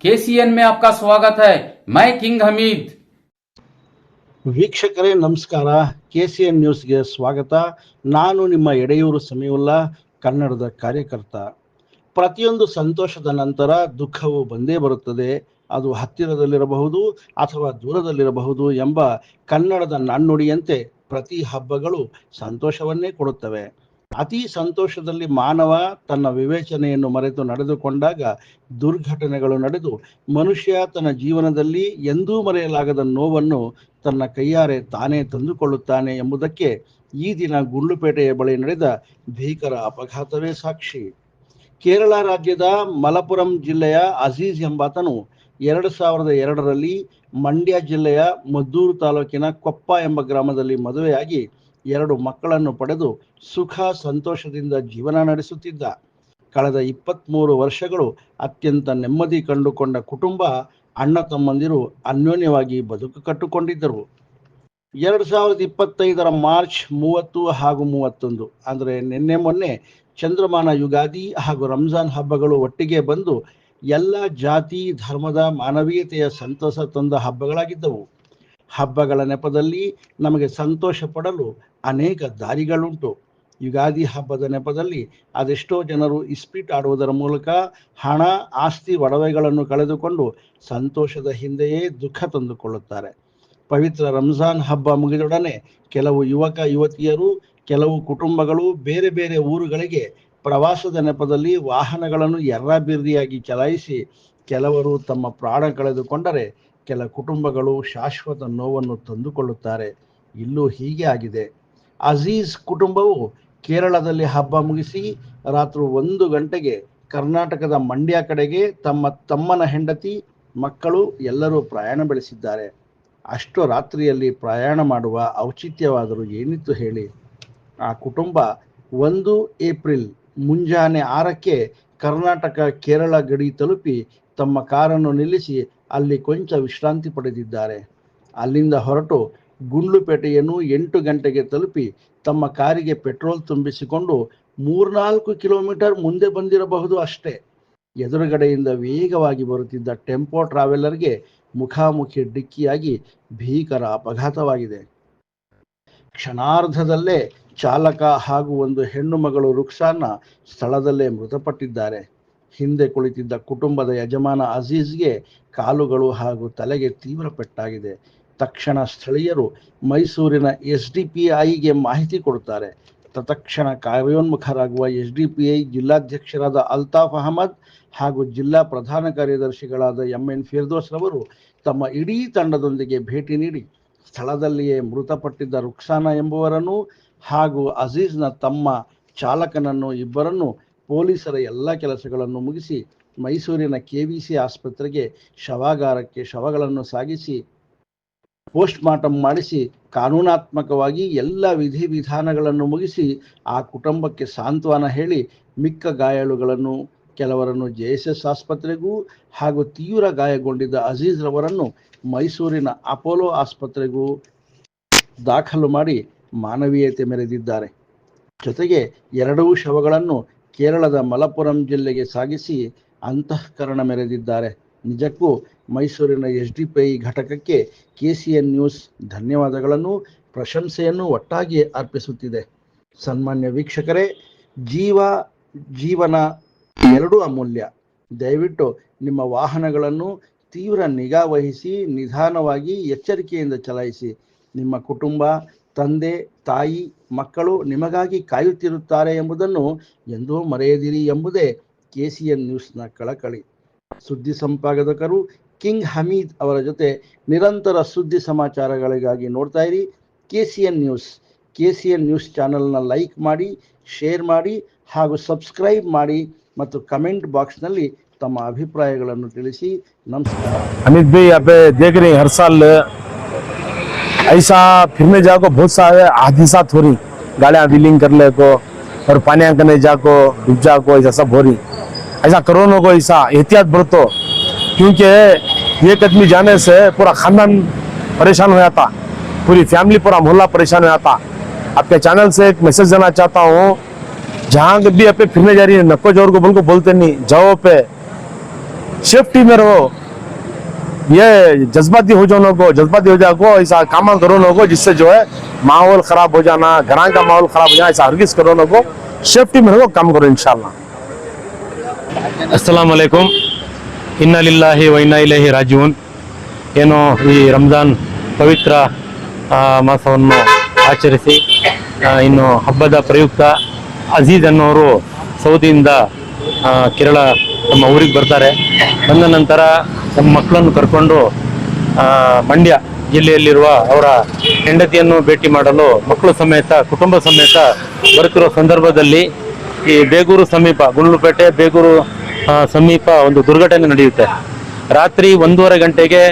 KCN में आपका स्वागत है। मैं किंग हमीद। ವೀಕ್ಷಕರೇ ನಮಸ್ಕಾರ. KCN ನ್ಯೂಸ್ಗೆ ಸ್ವಾಗತ. ನಾನು ನಿಮ್ಮ ಎಡೆಯೂರು ಸಮೀವುಲ್ಲಾ, ಕನ್ನಡದ ಕಾರ್ಯಕರ್ತ. ಪ್ರತಿಯೊಂದು ಸಂತೋಷದ ನಂತರ ದುಃಖವು ಬಂದೇ ಬರುತ್ತದೆ. ಅದು ಹತ್ತಿರದಲ್ಲಿರಬಹುದು ಅಥವಾ ದೂರದಲ್ಲಿರಬಹುದು ಎಂಬ ಕನ್ನಡದ ನಾಣ್ಣುಡಿಯಂತೆ ಪ್ರತಿ ಹಬ್ಬಗಳು ಸಂತೋಷವನ್ನೇ ಕೊಡುತ್ತವೆ. ಅತಿ ಸಂತೋಷದಲ್ಲಿ ಮಾನವ ತನ್ನ ವಿವೇಚನೆಯನ್ನು ಮರೆತು ನಡೆದುಕೊಂಡಾಗ ದುರ್ಘಟನೆಗಳು ನಡೆದು ಮನುಷ್ಯ ತನ್ನ ಜೀವನದಲ್ಲಿ ಎಂದೂ ಮರೆಯಲಾಗದ ನೋವನ್ನು ತನ್ನ ಕೈಯಾರೆ ತಾನೇ ತಂದುಕೊಳ್ಳುತ್ತಾನೆ ಎಂಬುದಕ್ಕೆ ಈ ದಿನ ಗುಂಡ್ಲುಪೇಟೆಯ ಬಳಿ ನಡೆದ ಭೀಕರ ಅಪಘಾತವೇ ಸಾಕ್ಷಿ. ಕೇರಳ ರಾಜ್ಯದ ಮಲಪುರಂ ಜಿಲ್ಲೆಯ ಅಜೀಜ್ ಎಂಬಾತನು 2002ರಲ್ಲಿ ಮಂಡ್ಯ ಜಿಲ್ಲೆಯ ಮದ್ದೂರು ತಾಲೂಕಿನ ಕೊಪ್ಪ ಎಂಬ ಗ್ರಾಮದಲ್ಲಿ ಮದುವೆಯಾಗಿ 2 ಮಕ್ಕಳನ್ನು ಪಡೆದು ಸುಖ ಸಂತೋಷದಿಂದ ಜೀವನ ನಡೆಸುತ್ತಿದ್ದ. ಕಳೆದ 23 ವರ್ಷಗಳು ಅತ್ಯಂತ ನೆಮ್ಮದಿ ಕಂಡುಕೊಂಡ ಕುಟುಂಬ ಅಣ್ಣ ತಮ್ಮಂದಿರು ಅನ್ಯೋನ್ಯವಾಗಿ ಬದುಕು ಕಟ್ಟಿಕೊಂಡಿದ್ದರು. 2025ರ ಮಾರ್ಚ್ 30 ಹಾಗೂ 31 ಅಂದರೆ ನಿನ್ನೆ ಮೊನ್ನೆ ಚಂದ್ರಮಾನ ಯುಗಾದಿ ಹಾಗೂ ರಂಜಾನ್ ಹಬ್ಬಗಳು ಒಟ್ಟಿಗೆ ಬಂದು ಎಲ್ಲ ಜಾತಿ ಧರ್ಮದ ಮಾನವೀಯತೆಯ ಸಂತಸ ತಂದ ಹಬ್ಬಗಳಾಗಿದ್ದವು. ಹಬ್ಬಗಳ ನೆಪದಲ್ಲಿ ನಮಗೆ ಸಂತೋಷ ಪಡಲು ಅನೇಕ ದಾರಿಗಳುಂಟು. ಯುಗಾದಿ ಹಬ್ಬದ ನೆಪದಲ್ಲಿ ಅದೆಷ್ಟೋ ಜನರು ಇಸ್ಪೀಟ್ ಆಡುವುದರ ಮೂಲಕ ಹಣ, ಆಸ್ತಿ, ಒಡವೆಗಳನ್ನು ಕಳೆದುಕೊಂಡು ಸಂತೋಷದ ಹಿಂದೆಯೇ ದುಃಖ ತಂದುಕೊಳ್ಳುತ್ತಾರೆ. ಪವಿತ್ರ ರಂಜಾನ್ ಹಬ್ಬ ಮುಗಿದೊಡನೆ ಕೆಲವು ಯುವಕ ಯುವತಿಯರು, ಕೆಲವು ಕುಟುಂಬಗಳು ಬೇರೆ ಬೇರೆ ಊರುಗಳಿಗೆ ಪ್ರವಾಸದ ನೆಪದಲ್ಲಿ ವಾಹನಗಳನ್ನು ಎರ್ರಾಬಿರ್ರಿಯಾಗಿ ಚಲಾಯಿಸಿ ಕೆಲವರು ತಮ್ಮ ಪ್ರಾಣ ಕಳೆದುಕೊಂಡರೆ, ಕೆಲ ಕುಟುಂಬಗಳು ಶಾಶ್ವತ ನೋವನ್ನು ತಂದುಕೊಳ್ಳುತ್ತಾರೆ. ಇಲ್ಲೂ ಹೀಗೆ ಆಗಿದೆ. ಅಜೀಜ್ ಕುಟುಂಬವು ಕೇರಳದಲ್ಲಿ ಹಬ್ಬ ಮುಗಿಸಿ ರಾತ್ರಿ 1 ಗಂಟೆಗೆ ಕರ್ನಾಟಕದ ಮಂಡ್ಯ ಕಡೆಗೆ ತಮ್ಮ ತಮ್ಮನ ಹೆಂಡತಿ, ಮಕ್ಕಳು ಎಲ್ಲರೂ ಪ್ರಯಾಣ ಬೆಳೆಸಿದ್ದಾರೆ. ಅಷ್ಟು ರಾತ್ರಿಯಲ್ಲಿ ಪ್ರಯಾಣ ಮಾಡುವ ಔಚಿತ್ಯವಾದರೂ ಏನಿತ್ತು ಹೇಳಿ. ಆ ಕುಟುಂಬ 1 ಏಪ್ರಿಲ್ ಮುಂಜಾನೆ 6ಕ್ಕೆ ಕರ್ನಾಟಕ ಕೇರಳ ಗಡಿ ತಲುಪಿ ತಮ್ಮ ಕಾರನ್ನು ನಿಲ್ಲಿಸಿ ಅಲ್ಲಿ ಕೊಂಚ ವಿಶ್ರಾಂತಿ ಪಡೆದಿದ್ದಾರೆ. ಅಲ್ಲಿಂದ ಹೊರಟು ಗುಂಡ್ಲುಪೇಟೆಯನ್ನು 8 ಗಂಟೆಗೆ ತಲುಪಿ ತಮ್ಮ ಕಾರಿಗೆ ಪೆಟ್ರೋಲ್ ತುಂಬಿಸಿಕೊಂಡು 3-4 ಕಿಲೋಮೀಟರ್ ಮುಂದೆ ಬಂದಿರಬಹುದು ಅಷ್ಟೇ. ಎದುರುಗಡೆಯಿಂದ ವೇಗವಾಗಿ ಬರುತ್ತಿದ್ದ ಟೆಂಪೋ ಟ್ರಾವೆಲರ್ಗೆ ಮುಖಾಮುಖಿ ಡಿಕ್ಕಿಯಾಗಿ ಭೀಕರ ಅಪಘಾತವಾಗಿದೆ. ಕ್ಷಣಾರ್ಧದಲ್ಲೇ ಚಾಲಕ ಹಾಗೂ ಒಂದು ಹೆಣ್ಣು ಮಗಳು ರುಕ್ಸಾನ ಸ್ಥಳದಲ್ಲೇ ಮೃತಪಟ್ಟಿದ್ದಾರೆ. ಹಿಂದೆ ಕುಳಿತಿದ್ದ ಕುಟುಂಬದ ಯಜಮಾನ ಅಜೀಜ್ಗೆ ಕಾಲುಗಳು ಹಾಗೂ ತಲೆಗೆ ತೀವ್ರ ಪೆಟ್ಟಾಗಿದೆ. ತಕ್ಷಣ ಸ್ಥಳೀಯರು ಮೈಸೂರಿನ SDPIಗೆ ಮಾಹಿತಿ ಕೊಡುತ್ತಾರೆ. ತತ್ಕ್ಷಣ ಕಾರ್ಯೋನ್ಮುಖರಾಗುವ SDPI ಜಿಲ್ಲಾಧ್ಯಕ್ಷರಾದ ಅಲ್ತಾಫ್ ಅಹಮದ್ ಹಾಗೂ ಜಿಲ್ಲಾ ಪ್ರಧಾನ ಕಾರ್ಯದರ್ಶಿಗಳಾದ MN ಫಿರ್ದೋಸ್ ರವರು ತಮ್ಮ ಇಡೀ ತಂಡದೊಂದಿಗೆ ಭೇಟಿ ನೀಡಿ ಸ್ಥಳದಲ್ಲಿಯೇ ಮೃತಪಟ್ಟಿದ್ದ ರುಕ್ಸಾನ ಎಂಬುವರನ್ನು ಹಾಗೂ ಅಜೀಜ್ನ ತಮ್ಮ ಚಾಲಕನನ್ನು ಇಬ್ಬರನ್ನು ಪೊಲೀಸರ ಎಲ್ಲ ಕೆಲಸಗಳನ್ನು ಮುಗಿಸಿ ಮೈಸೂರಿನ KVC ಆಸ್ಪತ್ರೆಗೆ ಶವಾಗಾರಕ್ಕೆ ಶವಗಳನ್ನು ಸಾಗಿಸಿ ಪೋಸ್ಟ್ ಮಾರ್ಟಮ್ ಮಾಡಿಸಿ ಕಾನೂನಾತ್ಮಕವಾಗಿ ಎಲ್ಲ ವಿಧಿವಿಧಾನಗಳನ್ನು ಮುಗಿಸಿ ಆ ಕುಟುಂಬಕ್ಕೆ ಸಾಂತ್ವನ ಹೇಳಿ ಮಿಕ್ಕ ಗಾಯಾಳುಗಳನ್ನು ಕೆಲವರನ್ನು JSS ಆಸ್ಪತ್ರೆಗೂ ಹಾಗೂ ತೀವ್ರ ಗಾಯಗೊಂಡಿದ್ದ ಅಜೀಜ್ ರವರನ್ನು ಮೈಸೂರಿನ ಅಪೋಲೋ ಆಸ್ಪತ್ರೆಗೂ ದಾಖಲು ಮಾಡಿ ಮಾನವೀಯತೆ ಮೆರೆದಿದ್ದಾರೆ. ಜೊತೆಗೆ 2 ಶವಗಳನ್ನು ಕೇರಳದ ಮಲಪುರಂ ಜಿಲ್ಲೆಗೆ ಸಾಗಿಸಿ ಅಂತಃಕರಣ ಮೆರೆದಿದ್ದಾರೆ. ನಿಜಕ್ಕೂ ಮೈಸೂರಿನ SDPI ಘಟಕಕ್ಕೆ KCN ನ್ಯೂಸ್ ಧನ್ಯವಾದಗಳನ್ನು, ಪ್ರಶಂಸೆಯನ್ನು ಒಟ್ಟಾಗಿ ಅರ್ಪಿಸುತ್ತಿದೆ. ಸನ್ಮಾನ್ಯ ವೀಕ್ಷಕರೇ, ಜೀವನ ಎರಡೂ ಅಮೂಲ್ಯ. ದಯವಿಟ್ಟು ನಿಮ್ಮ ವಾಹನಗಳನ್ನು ತೀವ್ರ ನಿಗಾ ವಹಿಸಿ ನಿಧಾನವಾಗಿ ಎಚ್ಚರಿಕೆಯಿಂದ ಚಲಾಯಿಸಿ. ನಿಮ್ಮ ಕುಟುಂಬ, ತಂದೆ, ತಾಯಿ, ಮಕ್ಕಳು ನಿಮಗಾಗಿ ಕಾಯುತ್ತಿರುತ್ತಾರೆ ಎಂಬುದನ್ನು ಎಂದೂ ಮರೆಯದಿರಿ ಎಂಬುದೇ KCN ನ್ಯೂಸ್ನ ಕಳಕಳಿ. ಸುದ್ದಿ ಸಂಪಾದಕರು ಕಿಂಗ್ ಹಮೀದ್ ಅವರ ಜೊತೆ ನಿರಂತರ ಸುದ್ದಿ ಸಮಾಚಾರಗಳಿಗಾಗಿ ನೋಡ್ತಾ ಇರಿ KCN ನ್ಯೂಸ್. KCN ನ್ಯೂಸ್ ಚಾನೆಲ್ನ ಲೈಕ್ ಮಾಡಿ, ಶೇರ್ ಮಾಡಿ ಹಾಗೂ ಸಬ್ಸ್ಕ್ರೈಬ್ ಮಾಡಿ ಮತ್ತು ಕಮೆಂಟ್ ಬಾಕ್ಸ್ನಲ್ಲಿ ತಮ್ಮ ಅಭಿಪ್ರಾಯಗಳನ್ನು ತಿಳಿಸಿ. ನಮಸ್ಕಾರ. हमीद भाई, यहाँ पे देख रहे हैं हर साल ऐसा फिरने जाको बहुत सारे हादसात हो रही, गाड़ियाँ व्हीलिंग कर ले को और पानी करने जाको डूब जाको, ऐसा सब हो रही. ऐसा करोनों को ऐसा एहतियात बरतो, क्योंकि एक आदमी जाने से पूरा खानदान परेशान हो जाता, पूरी फैमिली, पूरा मोहल्ला परेशान हो जाता. आपके चैनल से एक मैसेज देना चाहता हूँ, जहाँ भी आप फिरने जा रही है नको जोर को बोल को बोलते नहीं, जाओ पे सेफ्टी में रहो, ये जज्बाती हो जाओ ऐसा काम करो लोगों को, जिससे जो है माहौल खराब हो जाना, घरां का माहौल खराब हो जाना, ऐसा हरगिज करो लोगों को, सेफ्टी में रहो, काम करो इंशाल्लाह। अस्सलाम वालेकुम, इन्ना लिल्लाहि व इन्ना इलैहि ರಾಜಿഊನ್। ಏನು ಈ ರಂಜಾನ್ ಪವಿತ್ರ ಮಾಸವನ್ನು ಆಚರಿಸಿ ಇನ್ನು ಹಬ್ಬದ ಪ್ರಯುಕ್ತ ಅಜೀಜ್ ಅನ್ನೋರು ಸೌದಿಯಿಂದ ಕೇರಳ ನಮ್ಮ ಊರಿಗೆ ಬರ್ತಾರೆ. ಬಂದ ನಂತರ ನಮ್ಮ ಮಕ್ಕಳನ್ನು ಕರ್ಕೊಂಡು ಮಂಡ್ಯ ಜಿಲ್ಲೆಯಲ್ಲಿರುವ ಅವರ ಹೆಂಡತಿಯನ್ನು ಭೇಟಿ ಮಾಡಲು ಮಕ್ಕಳು ಸಮೇತ ಕುಟುಂಬ ಸಮೇತ ಬರುತ್ತಿರುವ ಸಂದರ್ಭದಲ್ಲಿ ಈ ಬೇಗೂರು ಸಮೀಪ, ಗುಂಡ್ಲುಪೇಟೆ ಬೇಗೂರು ಸಮೀಪ ಒಂದು ದುರ್ಘಟನೆ ನಡೆಯುತ್ತೆ. ರಾತ್ರಿ 1:30 ಗಂಟೆಗೆ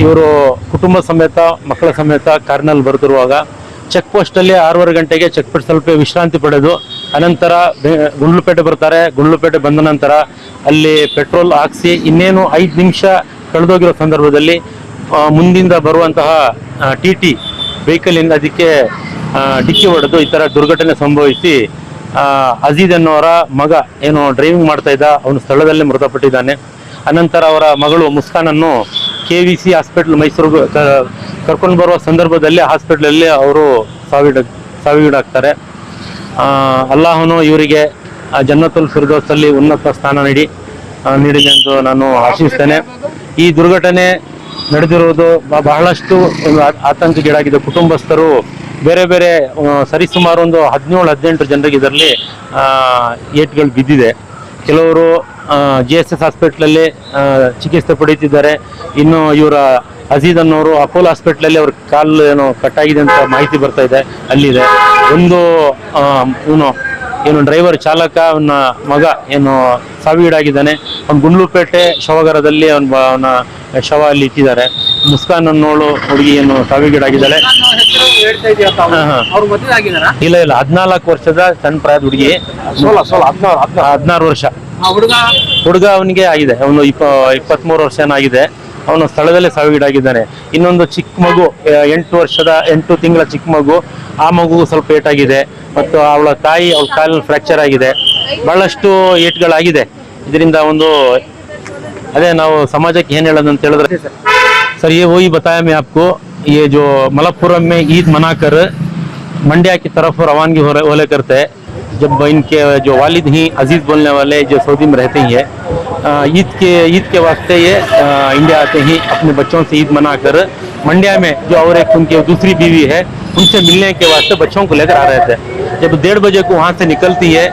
ಇವರು ಕುಟುಂಬ ಸಮೇತ ಮಕ್ಕಳ ಸಮೇತ ಕಾರ್ನಲ್ಲಿ ಬರುತ್ತಿರುವಾಗ ಚೆಕ್ ಪೋಸ್ಟಲ್ಲಿ 6:30 ಗಂಟೆಗೆ ಚೆಕ್ ಪೋಸ್ಟ್ ಸ್ವಲ್ಪ ವಿಶ್ರಾಂತಿ ಪಡೆದು ಅನಂತರ ಗುಂಡ್ಲುಪೇಟೆ ಬರ್ತಾರೆ. ಗುಂಡ್ಲುಪೇಟೆ ಬಂದ ನಂತರ ಅಲ್ಲಿ ಪೆಟ್ರೋಲ್ ಹಾಕಿಸಿ ಇನ್ನೇನು 5 ನಿಮಿಷ ಕಳೆದೋಗಿರೋ ಸಂದರ್ಭದಲ್ಲಿ ಮುಂದಿಂದ ಬರುವಂತಹ TT ವೆಹಿಕಲಿಂದ ಅದಕ್ಕೆ ಡಿಕ್ಕಿ ಹೊಡೆದು ಈ ಥರ ದುರ್ಘಟನೆ ಸಂಭವಿಸಿ ಅಜೀಜ್ ಅನ್ನೋರ ಮಗ ಏನು ಡ್ರೈವಿಂಗ್ ಮಾಡ್ತಾ ಇದ್ದ, ಅವನು ಸ್ಥಳದಲ್ಲೇ ಮೃತಪಟ್ಟಿದ್ದಾನೆ. ಅನಂತರ ಅವರ ಮಗಳು ಮುಸ್ಕಾನನ್ನು KVC ಹಾಸ್ಪಿಟಲ್ ಮೈಸೂರಿಗೆ ಕರ್ಕೊಂಡು ಬರುವ ಸಂದರ್ಭದಲ್ಲಿ ಹಾಸ್ಪಿಟ್ಲಲ್ಲಿ ಅವರು ಸಾವಿಗೀಡಾಗ್ತಾರೆ. ಅಲ್ಲಾಹನು ಇವರಿಗೆ ಜನ್ನತುಲ್ ಫಿರ್ದೌಸಲ್ಲಿ ಉನ್ನತ ಸ್ಥಾನ ನೀಡಿದೆ ಎಂದು ನಾನು ಆಶಿಸ್ತೇನೆ. ಈ ದುರ್ಘಟನೆ ನಡೆದಿರುವುದು ಬಹಳಷ್ಟು ಆತಂಕಗೀಡಾಗಿದೆ. ಕುಟುಂಬಸ್ಥರು ಬೇರೆ ಬೇರೆ ಸರಿಸುಮಾರು ಒಂದು 17-18 ಜನರಿಗೆ ಇದರಲ್ಲಿ ಏಟ್ಗಳು ಬಿದ್ದಿದೆ. ಕೆಲವರು GSS ಹಾಸ್ಪಿಟ್ಲಲ್ಲಿ ಚಿಕಿತ್ಸೆ ಪಡೆಯುತ್ತಿದ್ದಾರೆ. ಇನ್ನು ಇವರ ಅಜೀಜ್ ಅನ್ನೋರು ಅಪೋಲೋ ಹಾಸ್ಪಿಟ್ಲಲ್ಲಿ ಅವ್ರ ಕಾಲು ಏನೋ ಕಟ್ಟಾಗಿದೆ ಅಂತ ಮಾಹಿತಿ ಬರ್ತಾ ಇದೆ, ಅಲ್ಲಿದೆ. ಒಂದು ಏನು ಡ್ರೈವರ್ ಚಾಲಕ ಅವನ ಮಗ ಏನು ಸಾವಿಗೀಡಾಗಿದ್ದಾನೆ. ಅವ್ನು ಗುಂಡ್ಲುಪೇಟೆ ಶವಗಾರದಲ್ಲಿ ಅವನ ಶವ ಅಲ್ಲಿ ಇಟ್ಟಿದ್ದಾರೆ. ಮುಸ್ಕಾನ್ ಅನ್ನೋಳು ಹುಡುಗಿ ಏನು ಸಾವಿಗೀಡಾಗಿದ್ದಾಳೆ. ಇಲ್ಲ 14 ವರ್ಷದ ಸಣ್ಣ ಪ್ರಾಯದ ಹುಡುಗಿ, 16 ವರ್ಷ ಹುಡುಗ ಅವನಿಗೆ ಆಗಿದೆ. ಅವನು 23 ವರ್ಷ ಆಗಿದೆ. ಅವನು ಸ್ಥಳದಲ್ಲೇ ಸಾವಿಗೀಡಾಗಿದ್ದಾನೆ. ಇನ್ನೊಂದು ಚಿಕ್ಕ ಮಗು 8 ತಿಂಗಳ ಚಿಕ್ಕ ಮಗು, ಆ ಮಗುಗೂ ಸ್ವಲ್ಪ ಏಟಾಗಿದೆ ಮತ್ತು ಅವಳ ತಾಯಿ ಅವಳ ಕಾಲಿನ ಫ್ರ್ಯಾಕ್ಚರ್ ಆಗಿದೆ. ಬಹಳಷ್ಟು ಏಟ್ಗಳಾಗಿದೆ. ಇದರಿಂದ ಒಂದು ಅದೇ ನಾವು ಸಮಾಜಕ್ಕೆ ಏನು ಹೇಳೋದಂತ ಹೇಳಿದ್ರೆ सर ये वही बताया मैं आपको, ये जो मलप्पुरम में ईद मनाकर मंड्या की तरफ रवानगी होले करते हैं। जब इनके जो वालिद ही अजीज बोलने वाले जो सऊदी में रहते ही है, ईद के वास्ते ये इंडिया आते ही अपने बच्चों से ईद मनाकर मंड्या में जो और एक उनकी दूसरी बीवी है उनसे मिलने के वास्ते बच्चों को लेकर आ रहे थे। जब 1:30 बजे को वहाँ से निकलती है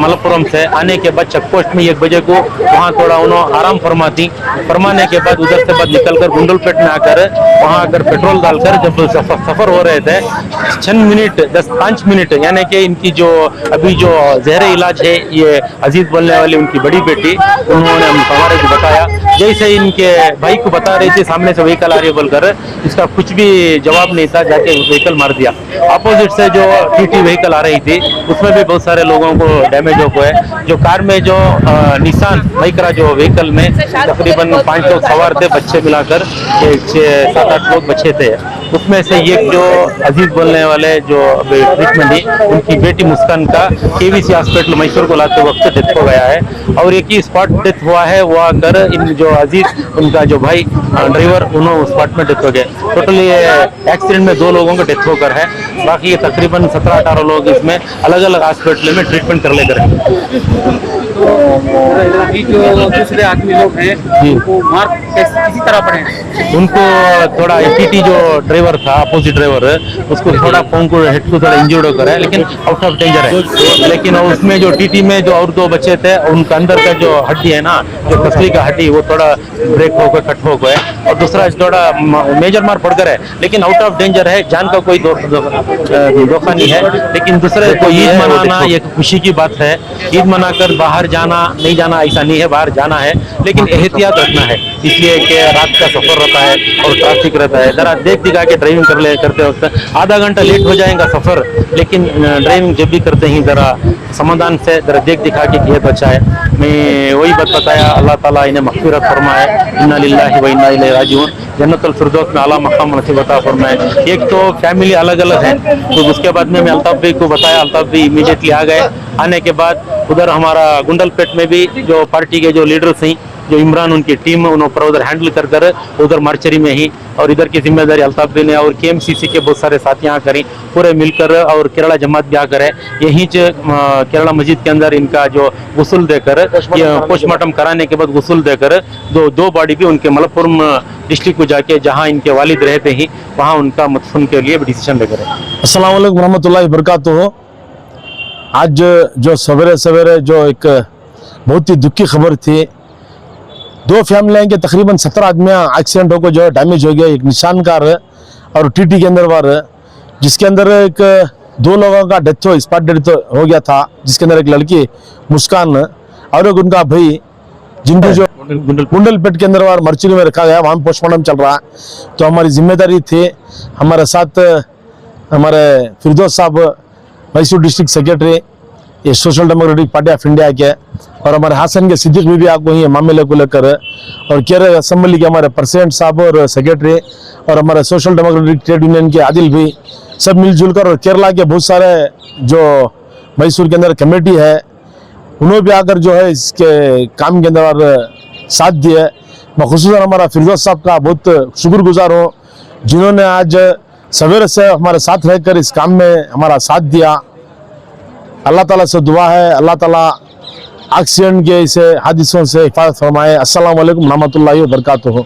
मलप्पुरम से, आने के बाद चेक पोस्ट में 1 बजे को वहाँ थोड़ा उन्होंने आराम फरमाने के बाद उधर से बाद निकलकर गुंडलपेट में आकर वहाँ आकर पेट्रोल डालकर जब सफर हो रहे थे 5 मिनट यानी कि इनकी जो अभी जो जहरे इलाज है, ये अजीज बोलने वाली उनकी बड़ी बेटी, उन्होंने हमारे को बताया जैसे इनके भाई को बता रही थी सामने से व्हीकल आ रही है बोलकर, इसका कुछ भी जवाब नहीं था, जाके व्हीकल मार दिया। अपोजिट से जो TT व्हीकल आ रही थी उसमें भी बहुत सारे लोगों को डैमेज हो गए। जो कार में जो निशान माइक्रा जो व्हीकल में तकरीबन 5 लोग सवार थे, बच्चे मिलाकर 7-8 लोग बच्चे थे। उसमें से एक जो अजीज बोलने वाले जो ट्रीटमेंट दी, उनकी बेटी मुस्कान का KVC हॉस्पिटल मैसूर को लाते वक्त डेथ हो गया है। और एक ही स्पॉट डेथ हुआ है, वो आकर इन जो अजीज उनका जो भाई ड्राइवर उन्होंने स्पॉट में डेथ हो गए। टोटली एक्सीडेंट में 2 लोगों का डेथ होकर है, बाकी तकरीबन 17-18 लोग इसमें अलग अलग हॉस्पिटल में ट्रीटमेंट कर लेकर है। जो दूसरे आदमी लोग हैं उनको मार किसी तरह पड़े हैं? उनको थोड़ा TT जो ड्राइवर था, अपोजिट ड्राइवर, उसको थोड़ा फोन को हेड को थोड़ा इंजर्ड होकर है, लेकिन आउट ऑफ डेंजर है। लेकिन उसमें जो TT में जो और 2 बच्चे थे, उनका अंदर का जो हड्डी है ना, जो कसली का हड्डी, वो थोड़ा ब्रेक होकर कट हो गया, और दूसरा थोड़ा मेजर मार पड़कर है, लेकिन आउट ऑफ डेंजर है, जान का कोई धोखा नहीं है। लेकिन दूसरे को ईद मनाना एक खुशी की बात है। ईद मनाकर बाहर जाना नहीं जाना ऐसा नहीं है, बाहर जाना है, लेकिन एहतियात रखना है, इसलिए कि रात का सफर रहता है और ट्रैफिक रहता है। जरा देख दिखा के ड्राइविंग करते वक्त आधा घंटा लेट हो जाएगा सफर, लेकिन ड्राइविंग जब भी करते हैं जरा समाधान से जरा देख दिखा के किया तो अच्छा है। मैं वही बात बताया, अल्लाह ताला इन्हें मग़फ़िरत फरमाए, इन्ना लिल्लाहि व इन्ना इलैहि राजिऊन, जन्नतुल फिरदौस में आला मकाम नसीब अता फरमाए। एक तो फैमिली अलग अलग है, तो उसके बाद में मैं अल्ताफ भाई को बताया, अल्ताफ भाई इमीडिएटली आ गए। आने के बाद उधर हमारा गुंडलपेट में भी जो पार्टी के जो लीडर्स हैं जो इमरान उनकी टीम उन ऊपर उधर हैंडल कर कर उधर मार्चरी में ही, और इधर की जिम्मेदारी अल्ताफ ने और KMCC के बहुत सारे साथी यहाँ करें पूरे मिलकर, और केरला जमात भी आकर है यहीं केरला मस्जिद के अंदर इनका जो गुस्ल देकर पोस्टमार्टम कराने के बाद गुस्ल देकर दो बॉडी भी उनके मलप्पुरम डिस्ट्रिक्ट को जाके जहाँ इनके वालिद रहते ही वहाँ उनका मदफन के लिए डिसीजन लेकर है। अस्सलाम वालेकुम रहमतुल्लाहि बरकातुहू। आज जो सवेरे सवेरे जो एक बहुत ही दुखी खबर थी, दो फैमिलियाँ के तकरीबन 17 आदमियाँ एक्सीडेंट होकर जो है डैमेज हो गया, एक निशान कार और TT के अंदर वार, जिसके अंदर एक 2 लोगों का डेथ हो स्पॉट डेथ हो गया था, जिसके अंदर एक लड़की मुस्कान और एक उनका भाई, जिनको जो गुंडलपेट के अंदर वार मर्चरी में रखा गया, वहाँ पोस्टमार्टम चल रहा है। तो हमारी जिम्मेदारी थी, हमारे साथ हमारे फिरदौस साहब मैसूर डिस्ट्रिक्ट सेक्रेटरी ये social democratic party of India के, और हमारे हासन के सिद्दीक भी आपको ये मामले को लेकर, और केरल असेंबली के हमारे प्रेसिडेंट साहब और सेक्रेटरी, और हमारे सोशल डेमोक्रेटिक ट्रेड यूनियन के आदिल भी, सब मिलजुल कर, और केरला के बहुत सारे जो मैसूर के अंदर कमेटी है उन्होंने भी आकर जो है इसके काम के अंदर साथ दिए। मैं खुसूसन हमारा फिरदौस साहब का बहुत शुक्रगुजार हूँ, जिन्होंने आज सवेरे से हमारे साथ रहकर इस काम में हमारा साथ दिया। अल्लाह ताला से दुआ है, अल्लाह ताला एक्सीडेंट के इसे हादिसों से हिफाजत फरमाए। अस्सलाम वालेकुम रहमतुल्लाहि व बरकातुहू।